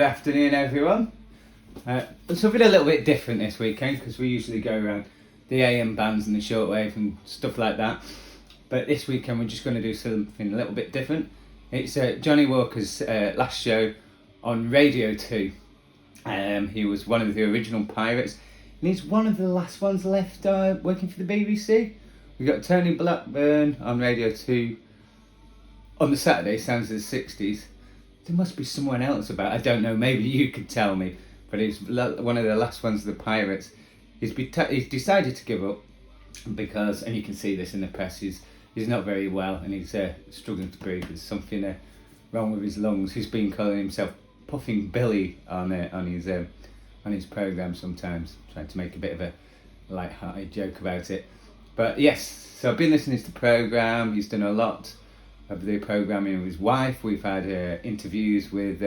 afternoon, everyone. Something a little bit different this weekend because we usually go around the AM bands and the shortwave and stuff like that. But this weekend we're just going to do something a little bit different. It's Johnnie Walkers' last show on Radio 2. He was one of the original pirates and he's one of the last ones left working for the BBC. We got Tony Blackburn on Radio 2 on the Saturday, sounds of the 60s. There must be someone else about, I don't know, maybe you could tell me. But he's one of the last ones of the pirates. He's decided to give up because, and you can see this in the press, he's not very well and he's struggling to breathe. There's something wrong with his lungs. He's been calling himself Puffing Billy on his programme sometimes, trying to make a bit of a light-hearted joke about it. But yes, so I've been listening to the programme. He's done a lot of the programming with his wife. We've had interviews with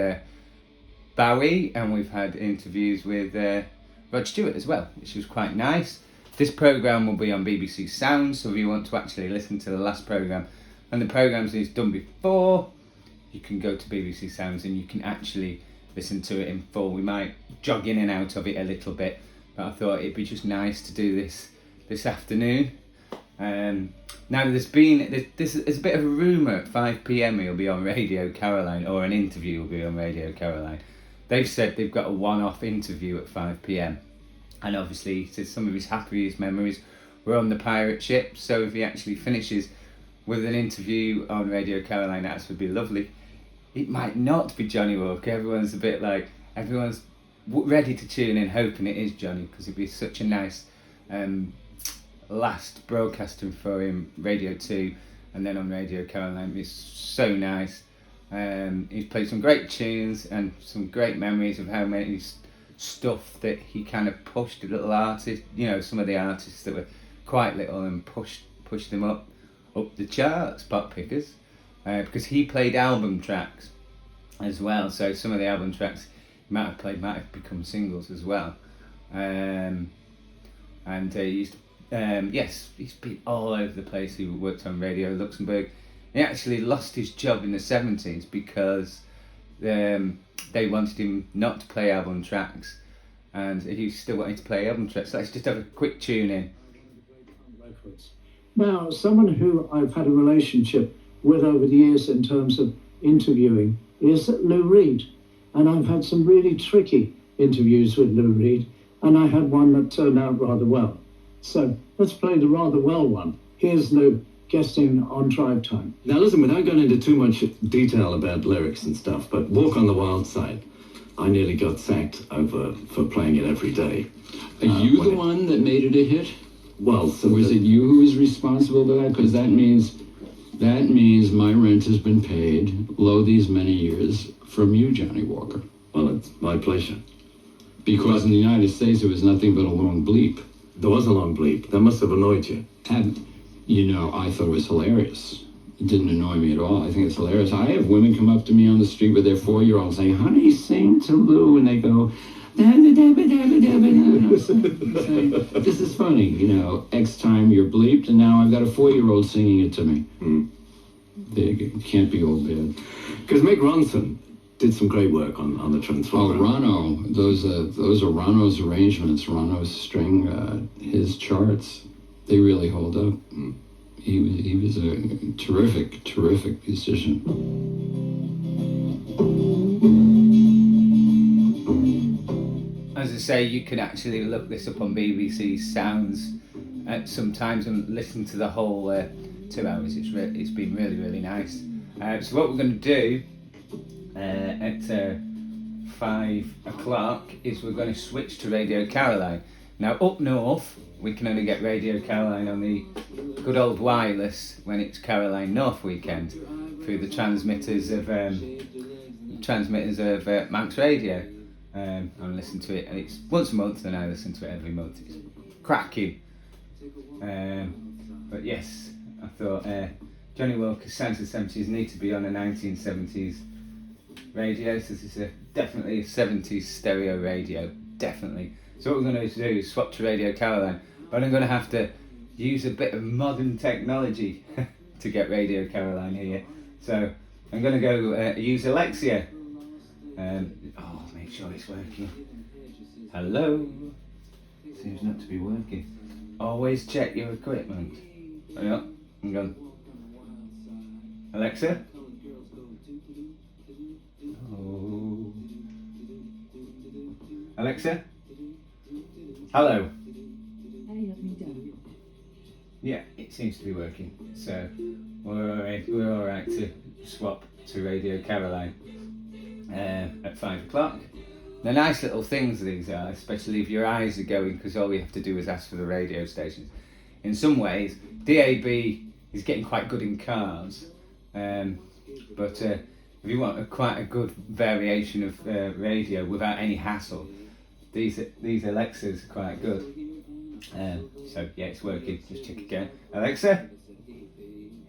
Bowie, and we've had interviews with Rod Stewart as well, which was quite nice. This programme will be on BBC Sounds, so if you want to actually listen to the last programme and the programmes he's done before, you can go to BBC Sounds and you can actually listen to it in full. We might jog in and out of it a little bit, but I thought it'd be just nice to do this afternoon. Now there's a bit of a rumour at 5 p.m. he'll be on Radio Caroline, or an interview will be on Radio Caroline. They've said they've got a one-off interview at 5 p.m. And obviously he says some of his happiest memories were on the pirate ship, so if he actually finishes with an interview on Radio Caroline, that would be lovely. It might not be Johnnie Walker. Everyone's ready to tune in, hoping it is Johnny, because it'd be such a nice last broadcasting for him, Radio 2, and then on Radio Caroline. It's so nice. He's played some great tunes and some great memories of how many stuff that he kind of pushed the little artists, some of the artists that were quite little, and pushed them up the charts, pop pickers, because he played album tracks as well. So some of the album tracks he might have become singles as well. And he's been all over the place. He worked on Radio Luxembourg. He actually lost his job in the 70s because they wanted him not to play album tracks, and he still wanted to play album tracks. So let's just have a quick tune in. Now, someone who I've had a relationship with over the years in terms of interviewing is Lou Reed. And I've had some really tricky interviews with Lou Reed, and I had one that turned out rather well. So let's play the rather well one. Here's Lou guesting on Drive Time. Now listen, without going into too much detail about lyrics and stuff, but Walk on the Wild Side, I nearly got sacked for playing it every day. Are you the one that made it a hit? Well, was it you who was responsible for that? Because that means my rent has been paid, lo these many years, from you, Johnnie Walker. Well, it's my pleasure. Because in the United States, it was nothing but a long bleep. There was a long bleep. That must have annoyed you. And, I thought it was hilarious. It didn't annoy me at all. I think it's hilarious. I have women come up to me on the street with their 4-year-olds saying, "Honey, sing to Lou," and they go, "This is funny, X time you're bleeped, and now I've got a 4-year-old singing it to me." They can't be all bad. Because Mick Ronson did some great work on the Transformer. Oh, Ronno, those are Ronno's arrangements, Ronno's string, his charts. They really hold up. He was a terrific musician. As I say, you can actually look this up on BBC Sounds sometimes and listen to the whole 2 hours. It's been really, really nice. So what we're going to do at 5 o'clock is we're going to switch to Radio Caroline. Now up north, we can only get Radio Caroline on the good old wireless when it's Caroline North weekend through the transmitters of Manx Radio. I listen to it, and it's once a month, and I listen to it every month. It's cracking. But yes, I thought Johnnie Walker's Sounds of the 70s need to be on a 1970s radio, so this is definitely a 70s stereo radio, definitely. So what we're going to do is swap to Radio Caroline, but I'm going to have to use a bit of modern technology to get Radio Caroline here. So I'm going to go use Alexia. Oh man, make sure it's working. Hello? Seems not to be working. Always check your equipment. Hang on. Hang on. Alexa? Oh. Alexa? Hello? Yeah, it seems to be working. So we're all right to swap to Radio Caroline at 5 o'clock. They're nice little things, these are, especially if your eyes are going, because all we have to do is ask for the radio stations. In some ways, DAB is getting quite good in cars, but if you want quite a good variation of radio without any hassle, these Alexas are quite good. So yeah, it's working. Just check again. Alexa?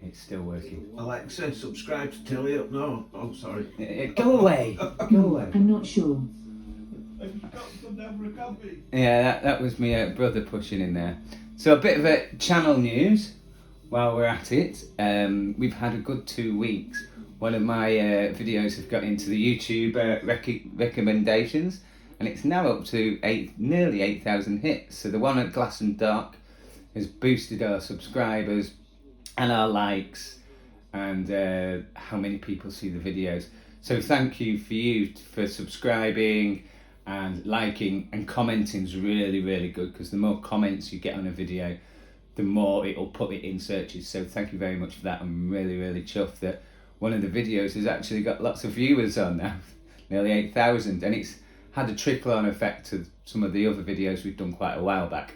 It's still working. Alexa, subscribe to Telly Up. No, oh sorry. Go away. Go away. I'm not sure. Have you got to come down for a coffee? Yeah, that was my brother pushing in there. So a bit of a channel news while we're at it. We've had a good 2 weeks. One of my videos have got into the YouTube recommendations, and it's now up to nearly 8,000 hits. So the one at Glass and Dark has boosted our subscribers and our likes and how many people see the videos. So thank you for subscribing and liking, and commenting is really, really good, because the more comments you get on a video, the more it'll put it in searches. So thank you very much for that. I'm really, really chuffed that one of the videos has actually got lots of viewers on now, nearly 8,000, and it's had a trickle-on effect to some of the other videos we've done quite a while back.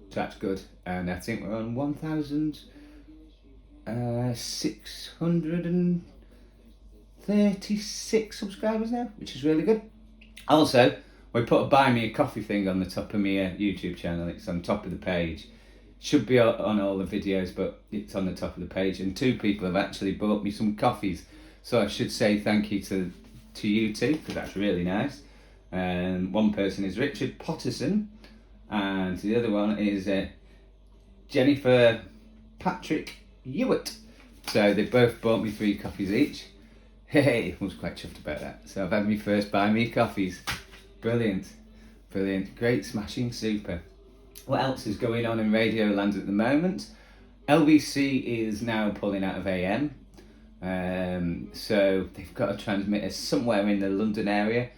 So that's good, and I think we're on 1,636 subscribers now, which is really good. Also, we put a buy me a coffee thing on the top of my YouTube channel. It's on top of the page. Should be on all the videos, but it's on the top of the page. And 2 people have actually bought me some coffees. So I should say thank you to you two, because that's really nice. One person is Richard Potterson, and the other one is Jennifer Patrick Hewitt. So they both bought me 3 coffees each. Hey, I was quite chuffed about that. So I've had my first buy me coffees. Brilliant, brilliant, great, smashing, super. What else is going on in Radio Land at the moment? LBC is now pulling out of AM. So they've got a transmitter somewhere in the London area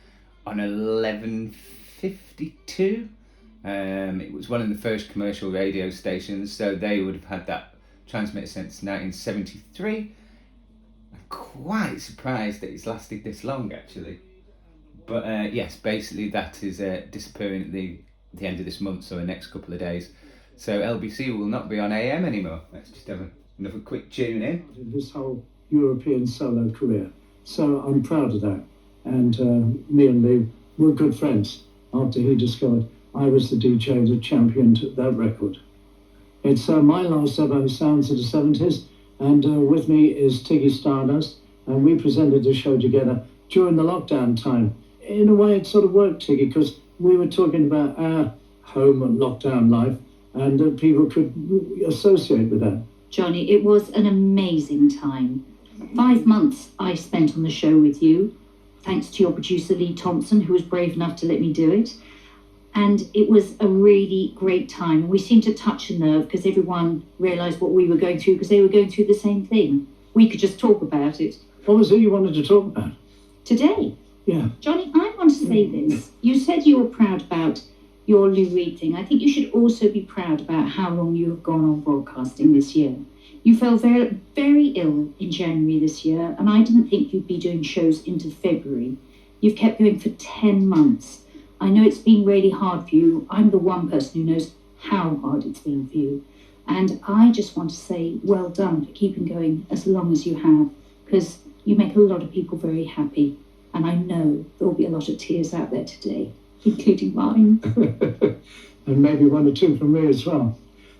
on 1152. It was one of the first commercial radio stations, so they would have had that transmitter since 1973. I'm quite surprised that it's lasted this long, actually. But yes, basically that is disappearing at the end of this month, so the next couple of days. So LBC will not be on AM anymore. Let's just have another quick tune in. His whole European solo career. So I'm proud of that. And me and Lee were good friends after he discovered I was the DJ that championed that record. It's my last ever Sounds of the 70s, and with me is Tiggy Stardust, and we presented the show together during the lockdown time. In a way, it sort of worked, Tiggy, because we were talking about our home and lockdown life, and people could associate with that. Johnny, it was an amazing time. 5 months I spent on the show with you, thanks to your producer Lee Thompson, who was brave enough to let me do it. And it was a really great time. We seemed to touch a nerve because everyone realised what we were going through, because they were going through the same thing. We could just talk about it. What was it you wanted to talk about? Today. Yeah. Johnny, I want to say this. You said you were proud about your Lou Reed thing. I think you should also be proud about how long you have gone on broadcasting this year. You fell very, very ill in January this year, and I didn't think you'd be doing shows into February. You've kept going for 10 months. I know it's been really hard for you. I'm the one person who knows how hard it's been for you. And I just want to say well done for keeping going as long as you have, because you make a lot of people very happy. And I know there'll be a lot of tears out there today, including mine. And maybe 1 or 2 from me as well.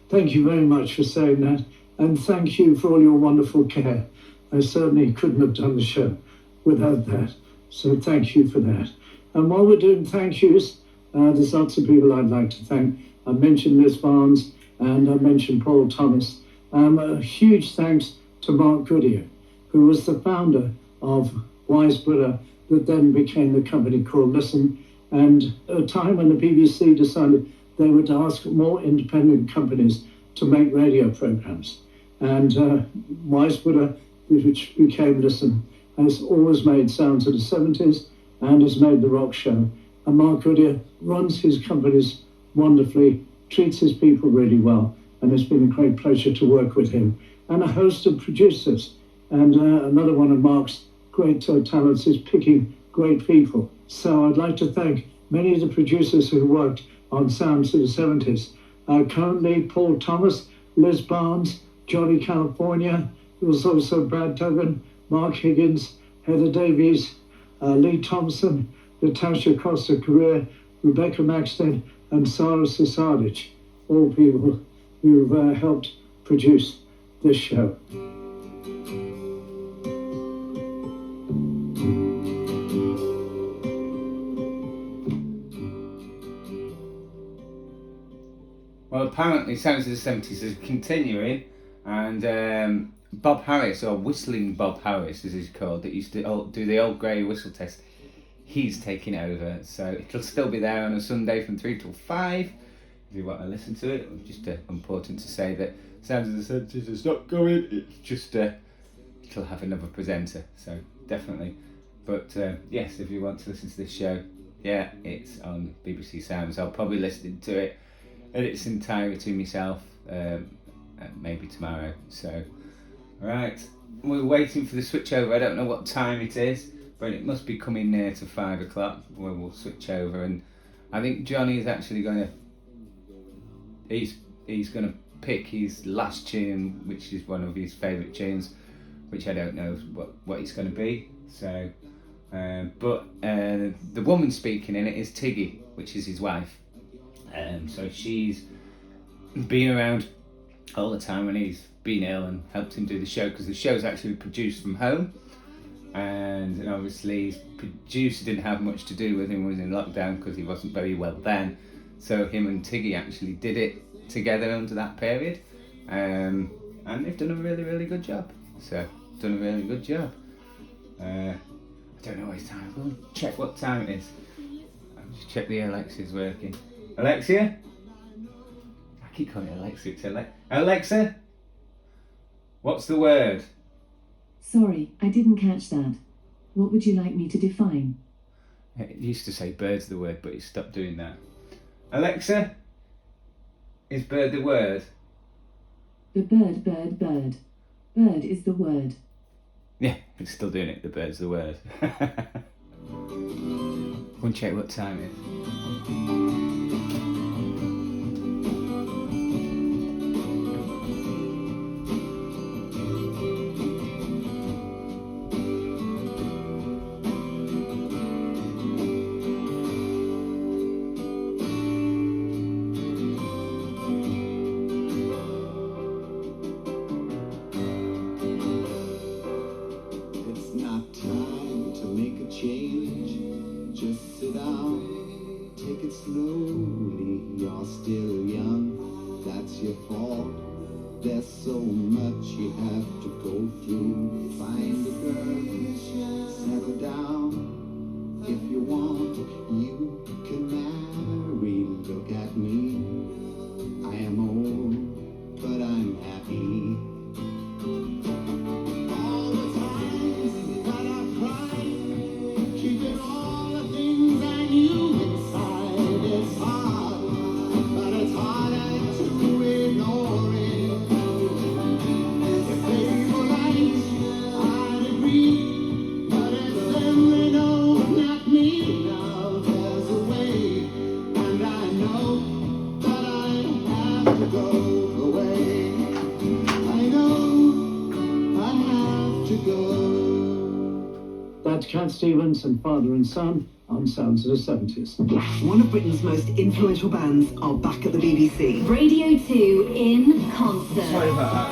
Thank you very much for saying that. And thank you for all your wonderful care. I certainly couldn't have done the show without that. So thank you for that. And while we're doing thank yous, there's lots of people I'd like to thank. I mentioned Liz Barnes and I mentioned Paul Thomas. A huge thanks to Mark Goodyear, who was the founder of Wise Buddha that then became the company called Listen, and a time when the BBC decided they would ask more independent companies to make radio programs. And Weisbutter, which became Listen, has always made sounds of the 70s and has made the rock show. And Mark Goodyear runs his companies wonderfully, treats his people really well, and it's been a great pleasure to work with him. And a host of producers. And another one of Mark's great talents is picking great people. So I'd like to thank many of the producers who worked on Sounds of the 70s. Currently, Paul Thomas, Liz Barnes, Johnny California. There was also Brad Duggan, Mark Higgins, Heather Davies, Lee Thompson, Natasha Costa-Career, Rebecca Maxted, and Sarah Sasadic, all people who've helped produce this show. Well, apparently Sounds of the 70s is continuing, and Bob Harris, or Whistling Bob Harris as he's called, that used to do the old grey whistle test, he's taking over, so it'll still be there on a Sunday from 3 till 5 if you want to listen to it. It's just important to say that Sounds of the 70s is not going, it's just it'll have another presenter, so definitely. But yes, if you want to listen to this show, yeah, it's on BBC Sounds. I'll probably listen to it in its entirety myself, maybe tomorrow. So, right, we're waiting for the switch over. I don't know what time it is, but it must be coming near to 5 o'clock where we'll switch over. And I think Johnny is actually going to, he's going to pick his last tune, which is one of his favourite tunes, which I don't know what it's going to be. So, but the woman speaking in it is Tiggy, which is his wife. So she's been around all the time when he's been ill and helped him do the show, because the show's actually produced from home, and obviously his producer didn't have much to do with him, was in lockdown because he wasn't very well then, so him and Tiggy actually did it together under that period, and they've done a really, really good job. I don't know what his time. I'll check what time it is. I'll just check the Alexa's working. Alexia? I keep calling it Alexia. It's Alexa? What's the word? Sorry, I didn't catch that. What would you like me to define? It used to say bird's the word, but he stopped doing that. Alexa? Is bird the word? The bird. Bird is the word. Yeah, it's still doing it. The bird's the word. We'll check what time it is. Cat Stevens and Father and Son on Sounds of the 70s. One of Britain's most influential bands are back at the BBC. Radio 2 in concert. Sorry about that.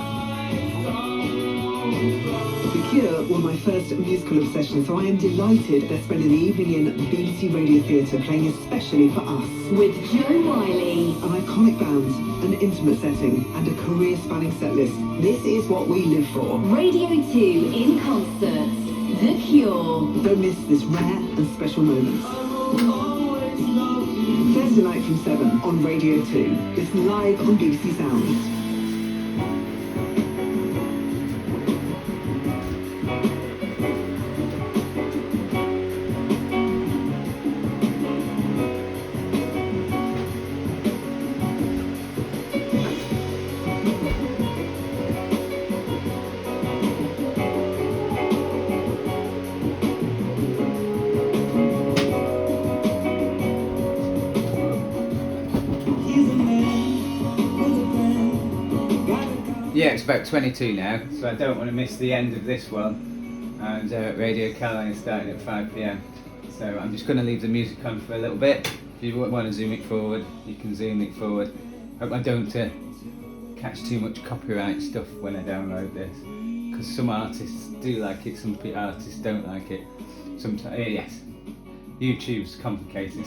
The Cure were my first musical obsession, so I am delighted they're spending the evening in BBC Radio Theatre playing especially for us. With Joe Wiley. An iconic band, an intimate setting, and a career-spanning setlist. This is what we live for. Radio 2 in concert. The Cure. Don't miss this rare and special moment. Thursday night from 7 on Radio 2. It's live on BBC Sounds. Yeah, it's about 22 now, so I don't want to miss the end of this one. And Radio Caroline is starting at 5 PM. So I'm just going to leave the music on for a little bit. If you want to zoom it forward, you can zoom it forward. Hope I don't catch too much copyright stuff when I download this. Because some artists do like it, some artists don't like it. Sometimes, yes, YouTube's complicated.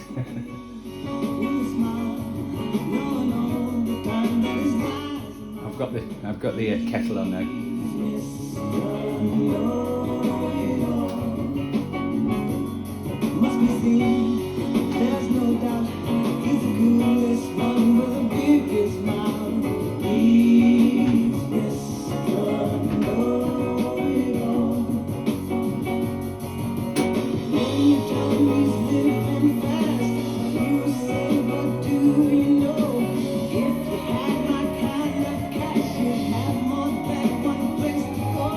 I've got the kettle on now. There's no doubt he's the coolest one with the biggest smile. He's Mr. Know-it-all. When you tell me he's living fast, you say, what do you know? If you had my kind of cash, you'd have more than one place to go.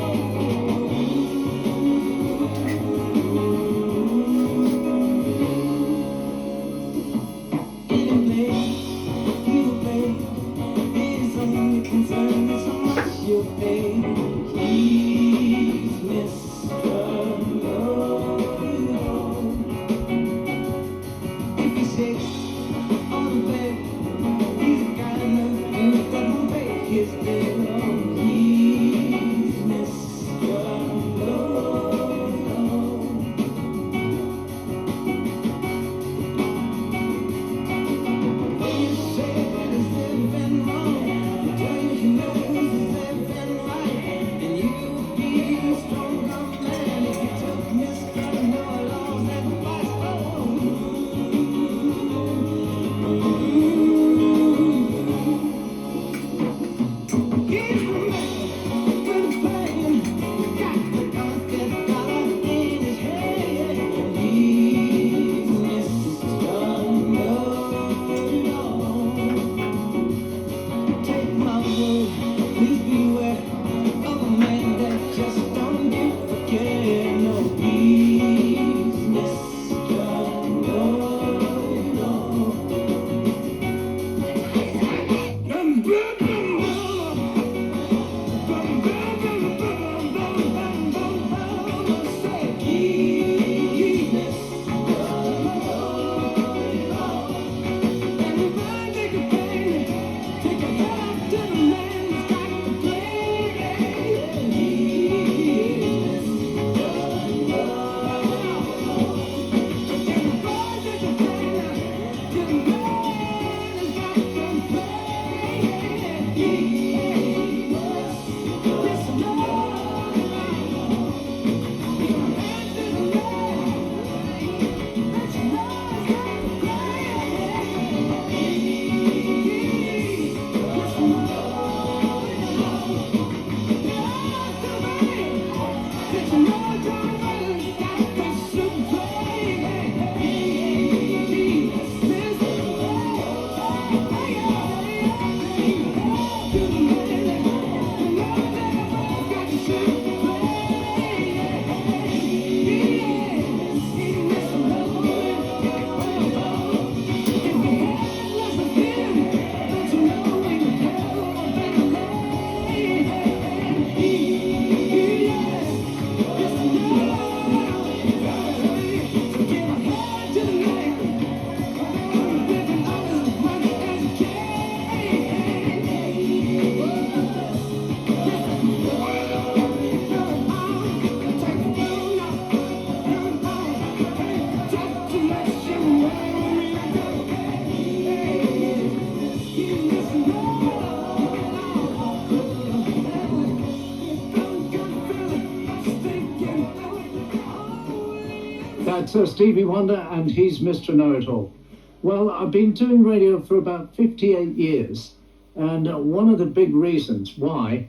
That's Stevie Wonder, and he's Mr. Know-It-All. Well, I've been doing radio for about 58 years, and one of the big reasons why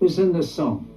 is in this song.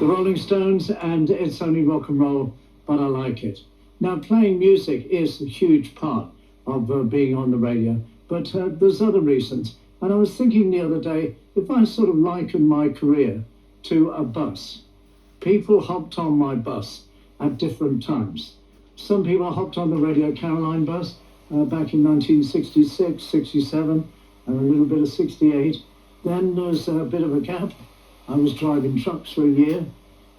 the Rolling Stones, and It's Only Rock and Roll, but I like it. Now, playing music is a huge part of being on the radio, but there's other reasons. And I was thinking the other day, if I sort of liken my career to a bus, people hopped on my bus at different times. Some people hopped on the Radio Caroline bus back in 1966, 67, and a little bit of 68. Then there was a bit of a gap. I was driving trucks for a year.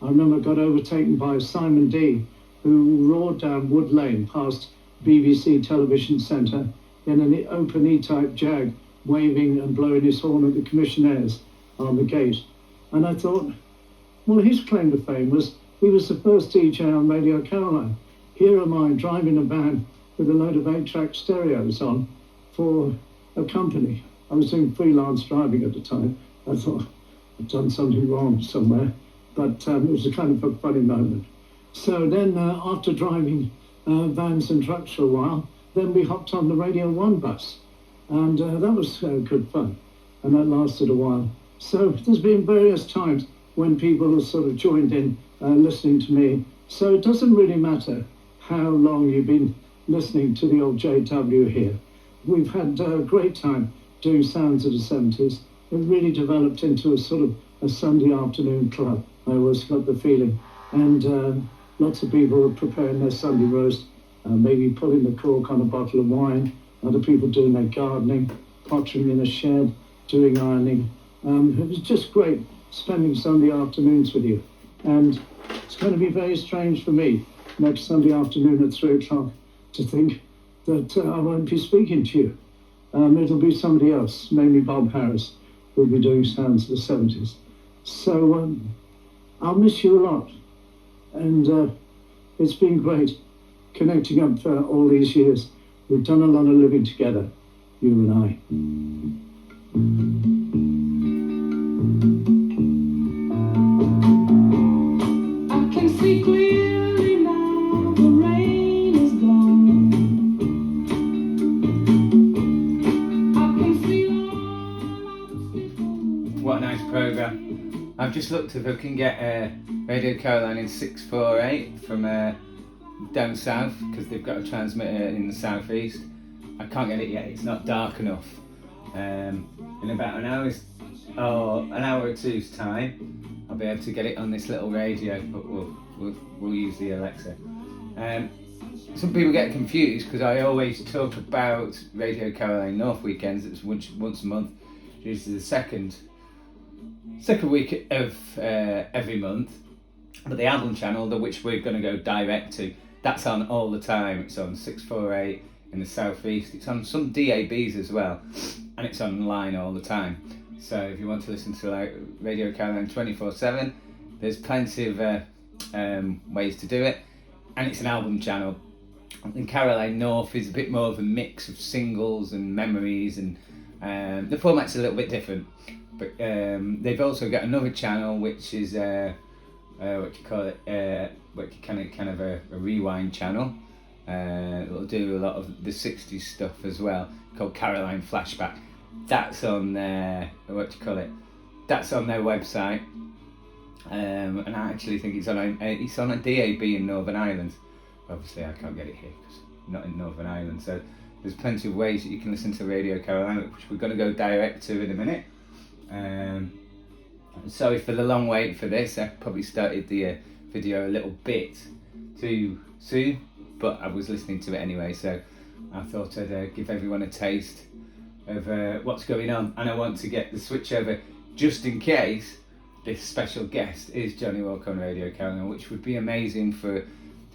I remember I got overtaken by Simon D, who roared down Wood Lane past BBC Television Centre in an open E-type Jag, waving and blowing his horn at the commissionaires on the gate. And I thought, well, his claim to fame was he was the first DJ on Radio Caroline. Here am I driving a van with a load of 8-track stereos on for a company. I was doing freelance driving at the time. I thought, I've done something wrong somewhere. But it was a kind of a funny moment. So then after driving vans and trucks for a while, then we hopped on the Radio 1 bus. And that was good fun. And that lasted a while. So there's been various times when people have sort of joined in listening to me. So it doesn't really matter how long you've been listening to the old JW here. We've had a great time doing Sounds of the 70s. It really developed into a sort of a Sunday afternoon club. I always got the feeling. And lots of people were preparing their Sunday roast, maybe pulling the cork on a bottle of wine, other people doing their gardening, pottering in a shed, doing ironing. It was just great spending Sunday afternoons with you. And it's going to be very strange for me next Sunday afternoon at 3 o'clock to think that I won't be speaking to you. It'll be somebody else, namely Bob Harris, who'll be doing Sounds of the 70s. So I'll miss you a lot. And it's been great connecting up for all these years. We've done a lot of living together, you and I. I can see clearly now, the rain is gone. I can see all. What a nice programme. I've just looked if I can get Radio Caroline in 648 from down south, because they've got a transmitter in the southeast. I can't get it yet, it's not dark enough. In about an hour or two's time, I'll be able to get it on this little radio, but we'll use the Alexa. Some people get confused because I always talk about Radio Caroline North weekends. It's once a month, usually the second week of every month. But the album channel, which we're going to go direct to, that's on all the time. It's on 648 in the southeast. It's on some DABs as well, and it's online all the time. So if you want to listen to Radio Caroline 24/7, there's plenty of ways to do it, and it's an album channel. I think Caroline North is a bit more of a mix of singles and memories, and the format's a little bit different. But they've also got another channel which is what do you call it? Kind of a rewind channel. It'll do a lot of the 60s stuff as well, called Caroline Flashback. That's on their That's on their website. And I actually think it's on a DAB in Northern Ireland. Obviously, I can't get it here because I'm not in Northern Ireland. So there's plenty of ways that you can listen to Radio Caroline, which we're going to go direct to in a minute. Sorry for the long wait for this. I probably started the video a little bit too soon, but I was listening to it anyway, so I thought I'd give everyone a taste of what's going on. And I want to get the switch over just in case this special guest is Johnnie Walkers on Radio Caroline, which would be amazing for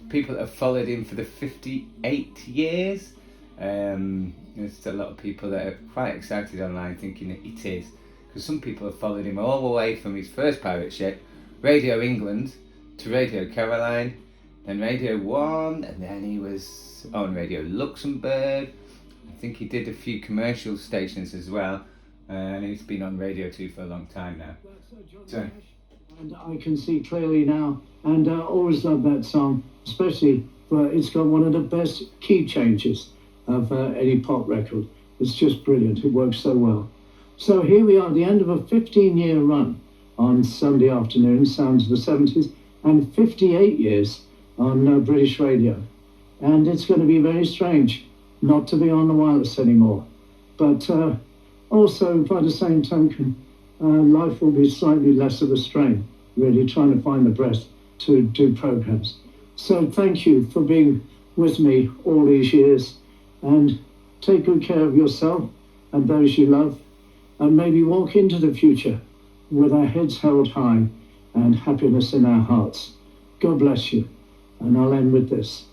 people that have followed him for the 58 years. There's a lot of people that are quite excited online thinking that it is, because some people have followed him all the way from his first pirate ship, Radio England, to Radio Caroline, then Radio 1, and then he was on Radio Luxembourg. I think he did a few commercial stations as well, and he's been on Radio 2 for a long time now. So. And I can see clearly now, and I always love that song, especially it's got one of the best key changes of any pop record. It's just brilliant, it works so well. So here we are at the end of a 15-year run on Sunday afternoon, Sounds of the 70s, and 58 years on British radio. And it's going to be very strange not to be on the wireless anymore. But also, by the same token, life will be slightly less of a strain, really trying to find the breath to do programs. So thank you for being with me all these years, and take good care of yourself and those you love, and maybe walk into the future with our heads held high and happiness in our hearts. God bless you. And I'll end with this.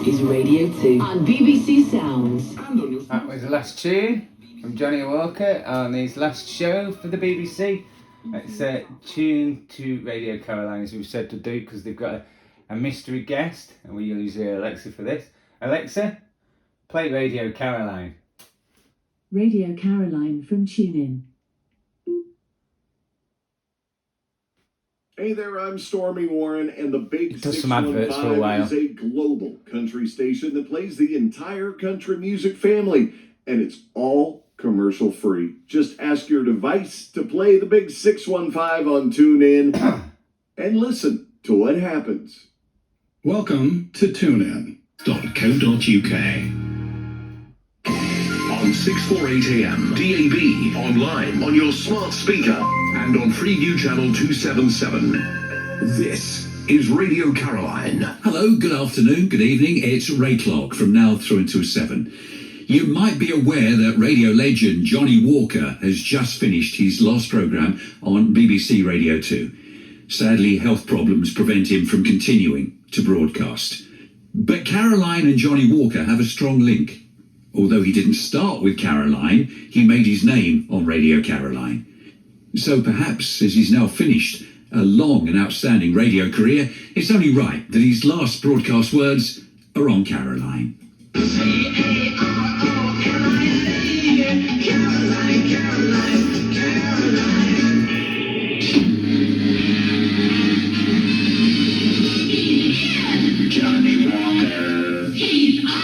is Radio 2 on BBC Sounds. That was the last tune from Johnnie Walker on his last show for the BBC. It's a tune to Radio Caroline, as we've said to do, because they've got a mystery guest, and we use Alexa for this. Alexa, play Radio Caroline. Radio Caroline from TuneIn. Hey there, I'm Stormy Warren, and the Big does some adverts for a while. 615 is a global country station that plays the entire country music family, and it's all commercial free. Just ask your device to play the Big 615 on TuneIn and listen to what happens. Welcome to TuneIn.co.uk. On 648 AM, DAB, online, on your smart speaker, and on Freeview Channel 277. This is Radio Caroline. Hello, good afternoon, good evening. It's Ray Clark from now through until 7. You might be aware that radio legend Johnnie Walker has just finished his last programme on BBC Radio 2. Sadly, health problems prevent him from continuing to broadcast. But Caroline and Johnnie Walker have a strong link. Although he didn't start with Caroline, he made his name on Radio Caroline. So perhaps, as he's now finished a long and outstanding radio career, it's only right that his last broadcast words are on Caroline. Caroline, Caroline, Caroline, Caroline. Johnnie Walker, he's on.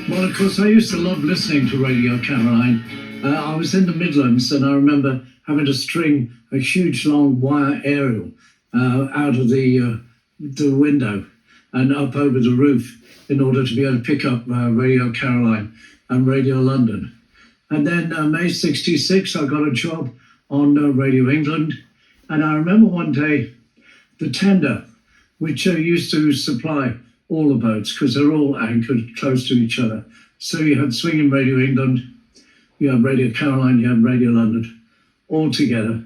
Of course, I used to love listening to Radio Caroline. I was in the Midlands, and I remember having to string a huge long wire aerial out of the window and up over the roof in order to be able to pick up Radio Caroline and Radio London. And then May 66, I got a job on Radio England. And I remember one day the tender, which used to supply all the boats because they're all anchored close to each other. So you had Swinging Radio England, you had Radio Caroline, you had Radio London, all together.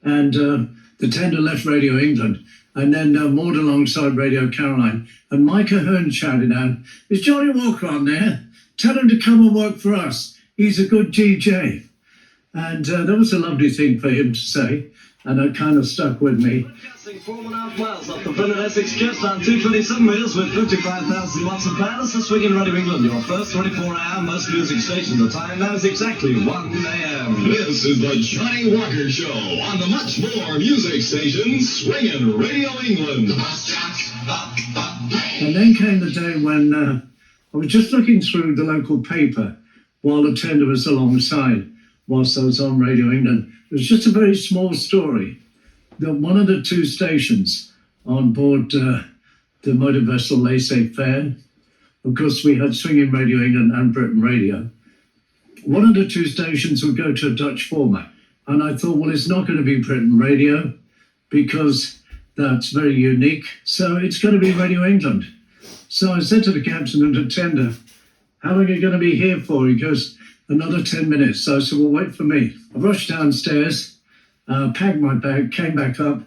And the tender left Radio England and then moored alongside Radio Caroline. And Micah Hearn shouted out, "Is Johnnie Walker on there? Tell him to come and work for us. He's a good DJ." And that was a lovely thing for him to say. And it kind of stuck with me. 4.5 miles up the Bryn Essex coast on 227 metres with 55,000 watts of power. This is Swinging Radio England, your first 24-hour most music station. The time now is exactly 1 a.m. This is the Johnnie Walker Show on the much more music station, Swinging Radio England. And then came the day when I was just looking through the local paper while the tender was alongside, whilst I was on Radio England. It was just a very small story that one of the two stations on board the motor vessel Laissez-Faire, of course we had Swinging Radio England and Britain Radio, one of the two stations would go to a Dutch format. And I thought, well, it's not going to be Britain Radio because that's very unique. So it's going to be Radio England. So I said to the captain of the tender, "How long are you going to be here for?" He goes, "Another 10 minutes. So I said, "Well, wait for me." I rushed downstairs, packed my bag, came back up.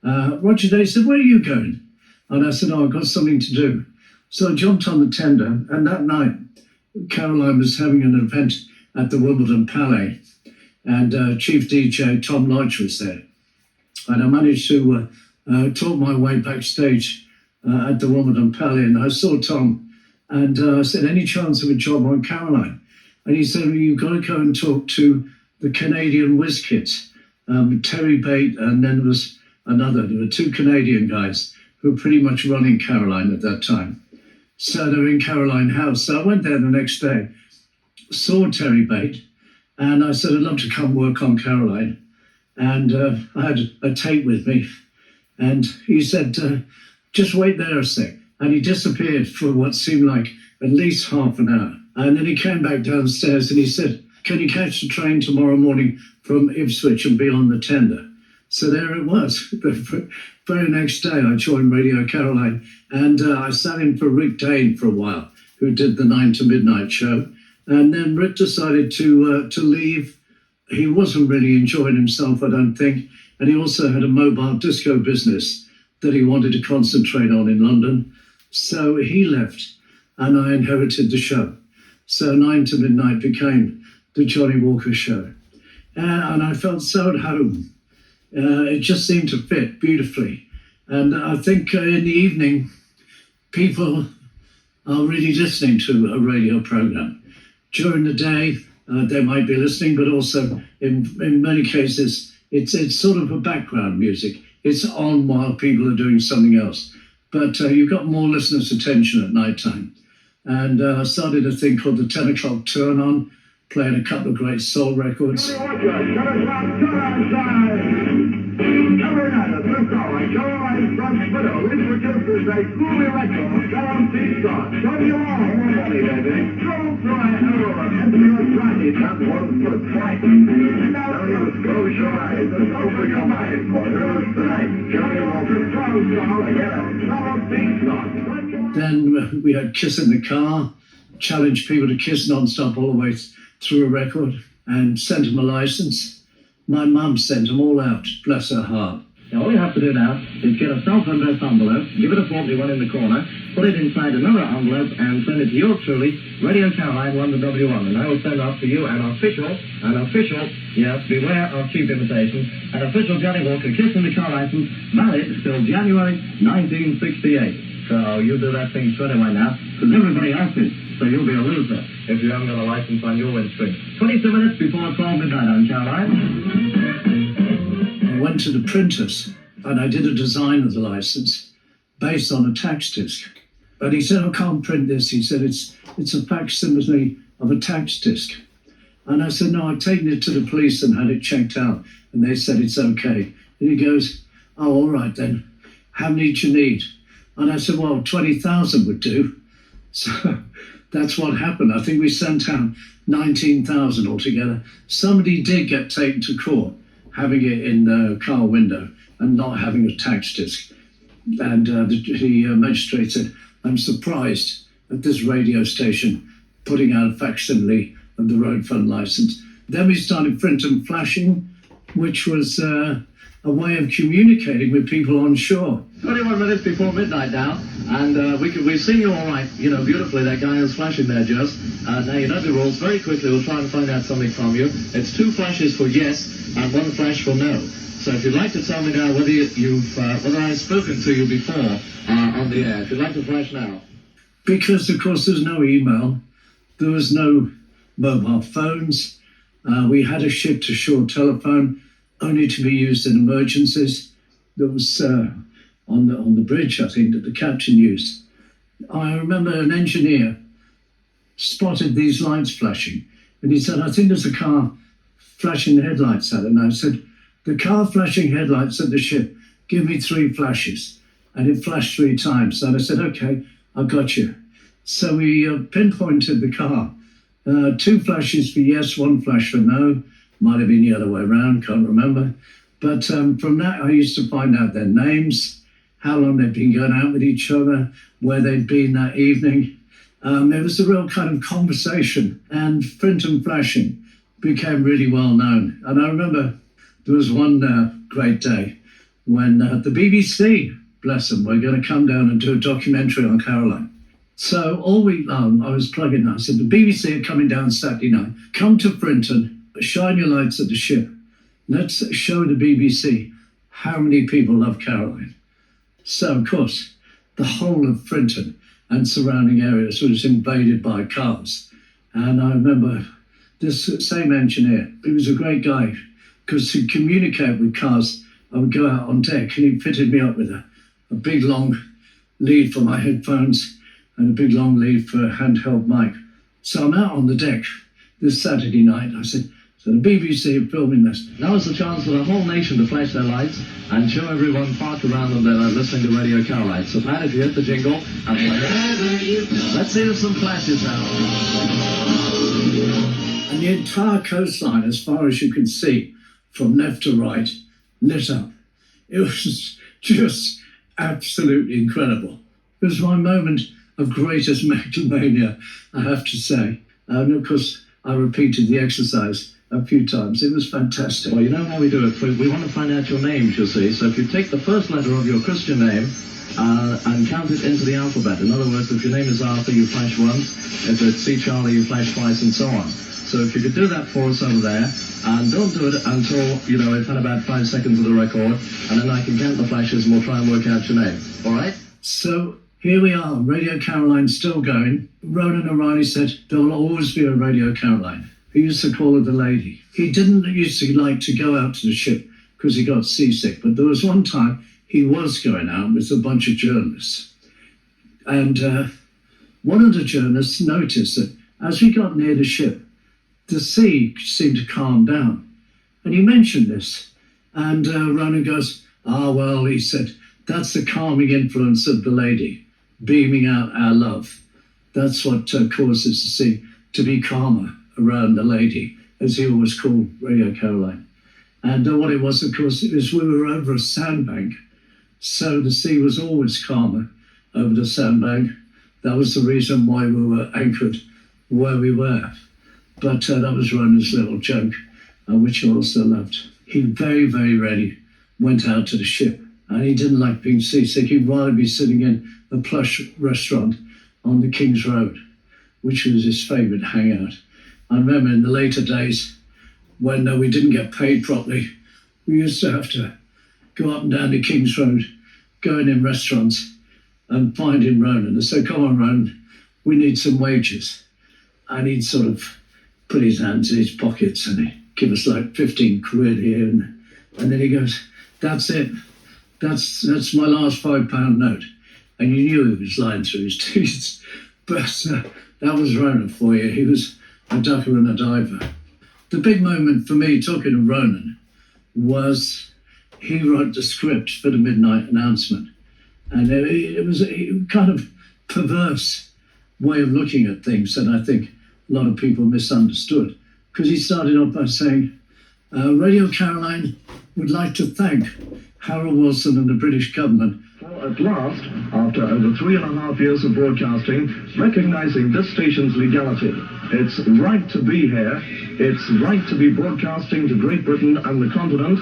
Roger Day said, "Where are you going?" And I said, "Oh, I've got something to do." So I jumped on the tender, and that night, Caroline was having an event at the Wimbledon Palais, and Chief DJ Tom Lodge was there. And I managed to talk my way backstage at the Wimbledon Palais, and I saw Tom, and I said, "Any chance of a job on Caroline?" And he said, "Well, you've got to go and talk to the Canadian whiz kids, Terry Bate, and then there was another. There were two Canadian guys who were pretty much running Caroline at that time. So they were in Caroline House. So I went there the next day, saw Terry Bate, and I said, "I'd love to come work on Caroline." And I had a tape with me. And he said, "Just wait there a sec." And he disappeared for what seemed like at least half an hour. And then he came back downstairs and he said, "Can you catch the train tomorrow morning from Ipswich and be on the tender?" So there it was. The very next day, I joined Radio Caroline, and I sat in for Rick Dane for a while, who did the 9 to Midnight show. And then Rick decided to leave. He wasn't really enjoying himself, I don't think. And he also had a mobile disco business that he wanted to concentrate on in London. So he left, and I inherited the show. So 9 to Midnight became the Johnnie Walker show. And I felt so at home. It just seemed to fit beautifully. And I think in the evening, people are really listening to a radio program. During the day, they might be listening, but also in many cases, it's sort of a background music. It's on while people are doing something else. But you've got more listeners' attention at night time. And I started a thing called the 10 o'clock turn on, playing a couple of great soul records. Every night at this hour, Caroline from Spitter introduces a groovy record, guaranteed God. Don't you all more money, baby? Don't try error, and your Johnny that once or twice. Now just close your eyes and open your mind for yours tonight. Johnnie Walkers from again, guaranteed God. Then we had Kiss in the Car, challenged people to kiss non-stop all the way through a record, and sent them a license. My mum sent them all out, bless her heart. Now, all you have to do now is get a self-addressed envelope, give it a 41 in the corner, put it inside another envelope, and send it to yours truly, Radio Caroline, London W1. And I will send off to you an official, yes, beware of cheap imitations, an official Johnnie Walker Kiss in the Car license, valid till January 1968. So you do that thing straight away now, because everybody else is. So you'll be a loser if you haven't got a license on your windscreen. 22 minutes before 12 midnight on Caroline. I went to the printers and I did a design of the license based on a tax disc. And he said, I can't print this. He said, it's a facsimile of a tax disc. And I said, no, I've taken it to the police and had it checked out. And they said, it's okay. And he goes, oh, all right then. How many do you need? And I said, well, 20,000 would do. So that's what happened. I think we sent out 19,000 altogether. Somebody did get taken to court, having it in the car window and not having a tax disc. And the magistrate said, I'm surprised at this radio station putting out a facsimile of the road fund license. Then we started print and flashing, which was a way of communicating with people on shore. 21 minutes before midnight now, and we've seen you all right, beautifully. That guy is flashing there, just. Now you know the rules. Very quickly, we'll try and find out something from you. It's 2 flashes for yes and 1 flash for no. So if you'd like to tell me now whether I've spoken to you before on the air, if you'd like to flash now. Because, of course, there's no email, there was no mobile phones. We had a ship-to-shore telephone, only to be used in emergencies. There was on the bridge, I think, that the captain used. I remember an engineer spotted these lights flashing, and he said, I think there's a car flashing the headlights at it. And I said, the car flashing headlights at the ship, give me 3 flashes. And it flashed 3 times. And I said, okay, I got you. So we pinpointed the car. 2 flashes for yes, 1 flash for no. Might have been the other way around, can't remember. But from that, I used to find out their names, how long they'd been going out with each other, where they'd been that evening. It was a real kind of conversation, and print and flashing became really well known. And I remember there was one great day when the BBC, bless them, were going to come down and do a documentary on Caroline. So all week long, I was plugging. I said, the BBC are coming down Saturday night. Come to Brinton, shine your lights at the ship. Let's show the BBC how many people love Caroline. So, of course, the whole of Brinton and surrounding areas was invaded by cars. And I remember this same engineer, he was a great guy, because to communicate with cars, I would go out on deck and he fitted me up with a big long lead for my headphones and a big long lead for a handheld mic. So I'm out on the deck this Saturday night. I said, so the BBC are filming this. Now is the chance for the whole nation to flash their lights and show everyone parked around them that are listening to Radio Caroline. So Pat, if you hit the jingle, and play it. Let's see some flashes now. And the entire coastline, as far as you can see, from left to right, lit up. It was just absolutely incredible. It was my moment of greatest megalomania, I have to say. And of course, I repeated the exercise a few times. It was fantastic. Well, you know how we do it. We want to find out your names, you see. So if you take the first letter of your Christian name and count it into the alphabet. In other words, if your name is Arthur, you flash once. If it's C. Charlie, you flash twice, and so on. So if you could do that for us over there, and don't do it until, we've had about 5 seconds of the record, and then I can count the flashes and we'll try and work out your name. All right? So here we are, Radio Caroline still going. Ronan O'Reilly said, there will always be a Radio Caroline. He used to call her the lady. He didn't used to like to go out to the ship because he got seasick, but there was one time he was going out with a bunch of journalists. And one of the journalists noticed that as we got near the ship, the sea seemed to calm down. And he mentioned this. And Ronan goes, well, he said, that's the calming influence of the lady, beaming out our love. That's what causes the sea to be calmer around the lady, as he always called Radio Caroline. And what it was, of course, is we were over a sandbank, so the sea was always calmer over the sandbank. That was the reason why we were anchored where we were. But that was Ronan's little joke, which he also loved. He very, very rarely went out to the ship, and he didn't like being seasick. He'd rather be sitting in a plush restaurant on the King's Road, which was his favourite hangout. I remember in the later days when we didn't get paid properly, we used to have to go up and down the King's Road, going in restaurants and finding Ronan. And say, come on, Ronan, we need some wages. And he'd sort of put his hands in his pockets and he'd give us like 15 quid here. And then he goes, that's it. That's my last £5 note. And you knew he was lying through his teeth. But that was Ronan for you. He was a ducker and a diver. The big moment for me, talking to Ronan, was he wrote the script for the midnight announcement. And it was a kind of perverse way of looking at things that I think a lot of people misunderstood. Because he started off by saying, Radio Caroline would like to thank Harold Wilson and the British government. At last, after over 3.5 years of broadcasting, recognizing this station's legality. It's right to be here. It's right to be broadcasting to Great Britain and the continent.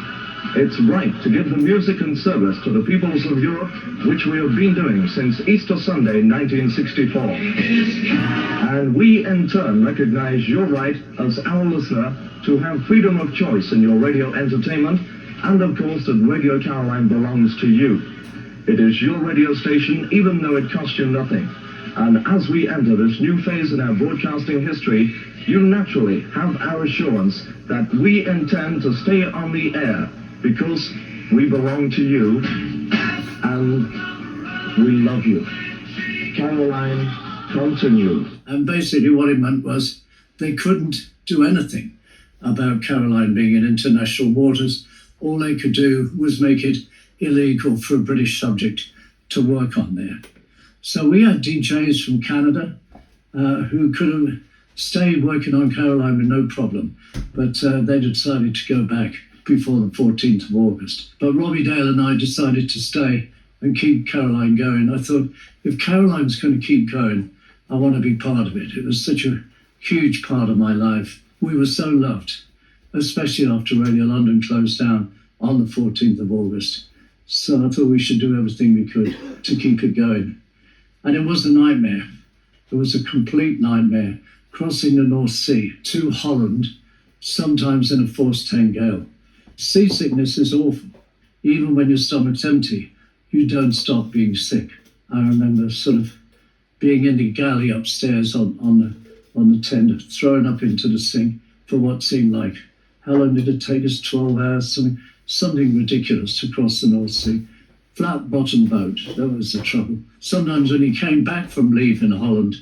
It's right to give the music and service to the peoples of Europe, which we have been doing since Easter Sunday, 1964. And we, in turn, recognize your right as our listener to have freedom of choice in your radio entertainment, and of course that Radio Caroline belongs to you. It is your radio station, even though it costs you nothing. And as we enter this new phase in our broadcasting history, you naturally have our assurance that we intend to stay on the air because we belong to you and we love you. Caroline, continue. And basically what it meant was they couldn't do anything about Caroline being in international waters. All they could do was make it illegal for a British subject to work on there. So we had DJs from Canada who could have stayed working on Caroline with no problem, but they decided to go back before the 14th of August. But Robbie Dale and I decided to stay and keep Caroline going. I thought, if Caroline's going to keep going, I want to be part of it. It was such a huge part of my life. We were so loved, especially after Radio London closed down on the 14th of August. So I thought we should do everything we could to keep it going. And it was a nightmare. It was a complete nightmare, crossing the North Sea to Holland, sometimes in a force 10 gale. Seasickness is awful. Even when your stomach's empty, you don't stop being sick. I remember sort of being in the galley upstairs on the tender, thrown up into the sea for what seemed like, how long did it take us? 12 hours, something ridiculous to cross the North Sea. Flat bottom boat, that was the trouble. Sometimes when you came back from leave in Holland,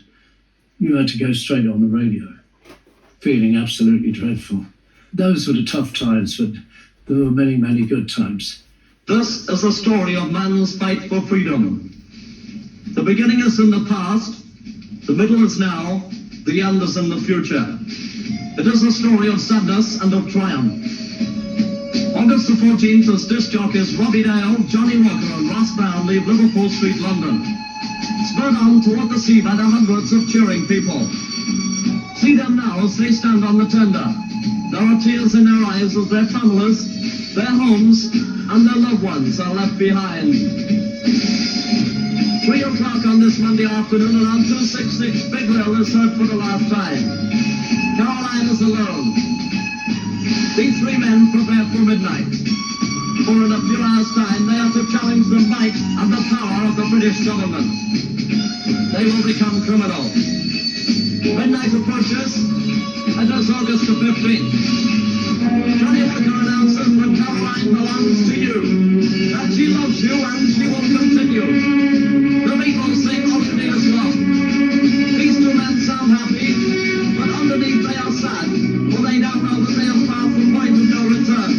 you had to go straight on the radio, feeling absolutely dreadful. Those were the tough times, but there were many, many good times. This is a story of man's fight for freedom. The beginning is in the past, the middle is now, the end is in the future. It is a story of sadness and of triumph. On August the 14th, as disc jockeys Robbie Dale, Johnnie Walker and Ross Brown leave Liverpool Street, London. Spurred on toward the sea by the hundreds of cheering people. See them now as they stand on the tender. There are tears in their eyes as their families, their homes, and their loved ones are left behind. 3 o'clock on this Monday afternoon, around 266, Big Lil is heard for the last time. Caroline is alone. These 3 men prepare for midnight. For in a few hours' time, they are to challenge the might and the power of the British government. They will become criminal. Midnight approaches, and it's August the 15th. Johnnie Walker announces that Caroline belongs to you, that she loves you and she will continue. The people sing Olivia's Love. These 2 men sound happy, but underneath they are sad, for they don't know that they have passed the point of no return.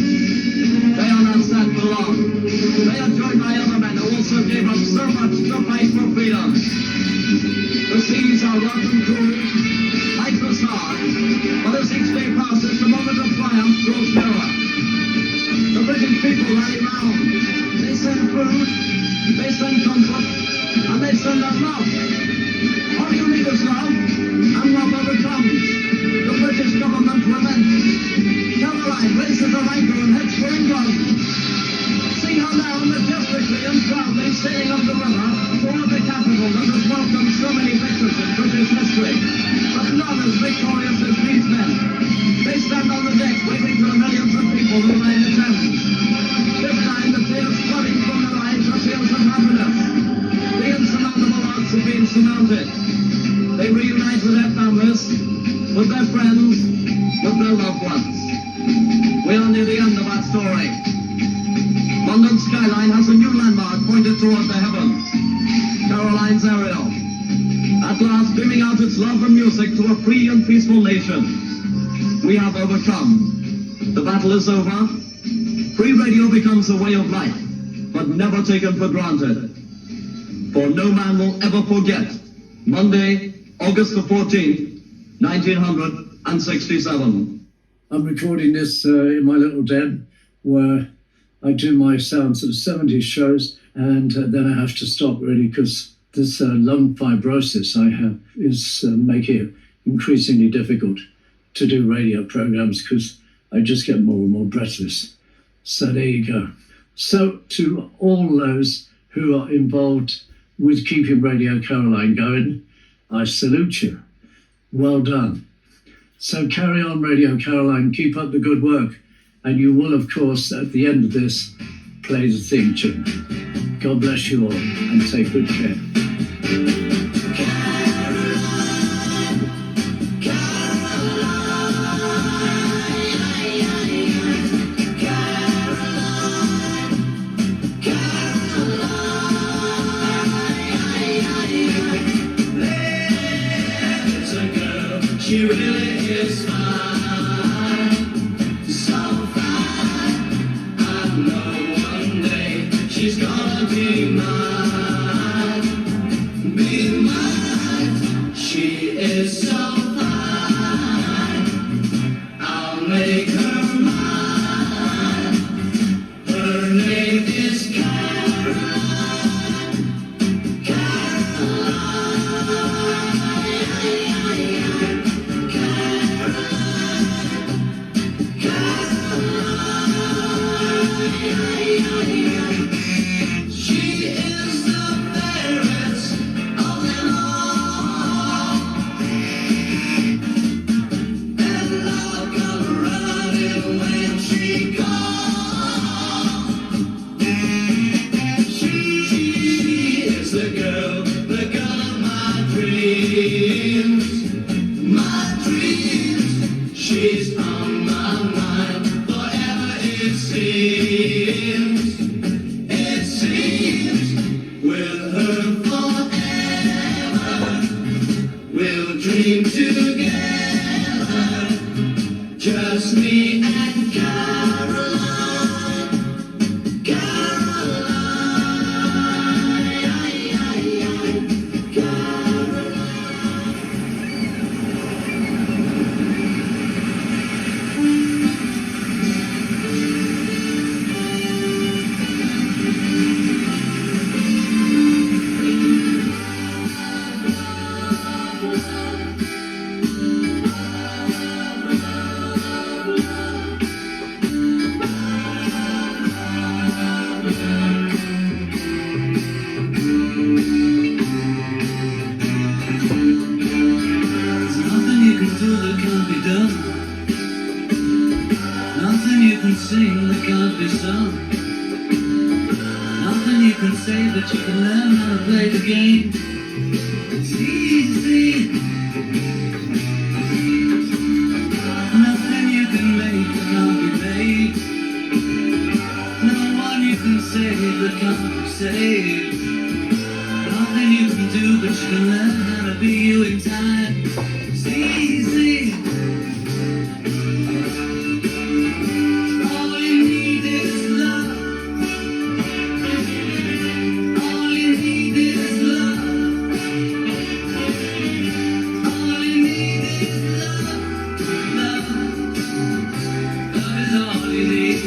They are not sad for long. They are joined by other men who also gave up so much to fight for freedom. The seas are rough and cruel, life is hard, but as each day passes, the moment of triumph grows nearer. The British people rally round. They send food, they send comfort, and they send us love. All you need is love, and love overcomes. The British government relents. Caroline raises her anchor and heads for England. See her now majestically and proudly sailing up the river toward the capital that has welcomed so many victors in British history. But none as victorious as these men. They stand on the deck waiting for the millions of people who lay in the Thames. This time the tears flooding from their eyes are tears of happiness. The insurmountable odds have been surmounted. They reunite with their families, with their friends, with their loved ones. We are near the end of our story. London's skyline has a new landmark pointed toward the heavens. Caroline's Ariel. At last beaming out its love and music to a free and peaceful nation. We have overcome. The battle is over. Free radio becomes a way of life, but never taken for granted. For no man will ever forget Monday, August the 14th, 1967. I'm recording this in my little den where I do my sounds of 70s shows, and then I have to stop really because this lung fibrosis I have is making it increasingly difficult to do radio programs because I just get more and more breathless. So there you go. So to all those who are involved with keeping Radio Caroline going, I salute you. Well done. So carry on, Radio Caroline, keep up the good work. And you will, of course, at the end of this, play the theme tune. God bless you all, and take good care. There's a girl, she really is fine. So fine. I know one day she's gonna be mine. Be mine. She is so fine. I'll make her mine. Her name is Caroline. She is the fairest of them all, and love comes running when she calls. She is the girl of my dreams, my dreams. She's on my mind forever, it seems. It seems with her forever, we'll dream together, just me and Caroline, Caroline. sing that can't be sung. Nothing you can say that you can learn how to play the game. It's easy. Nothing you can make that can't be made. No one you can save that can't be saved. Nothing you can do but you can learn how to be you in time. It's easy. All you need is love. All you need is love. All you need is love. Love. Love is all you need.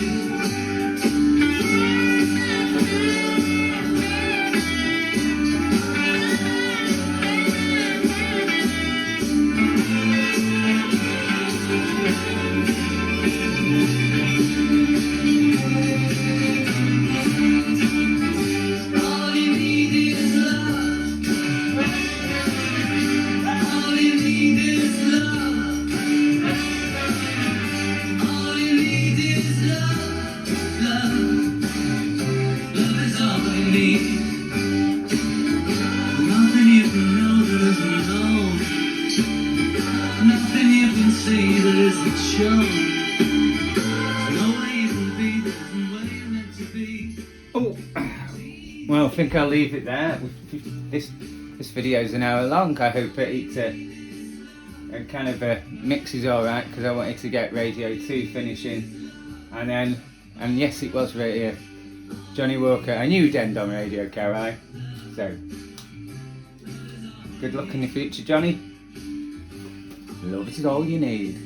All you need is love. All you need is love. All you need is love. Love. Love is all you need. Nothing you can know that isn't known. Nothing you can see that isn't shown. No way you can be that isn't where you're meant to be. Oh, well, I think I'll leave it there. This video's an hour long. I hope it kind of mixes all right, because I wanted to get Radio 2 finishing, and yes, it was Radio Johnnie Walker. I knew you'd end on Radio Caroline, so good luck in the future, Johnny. Love is all you need.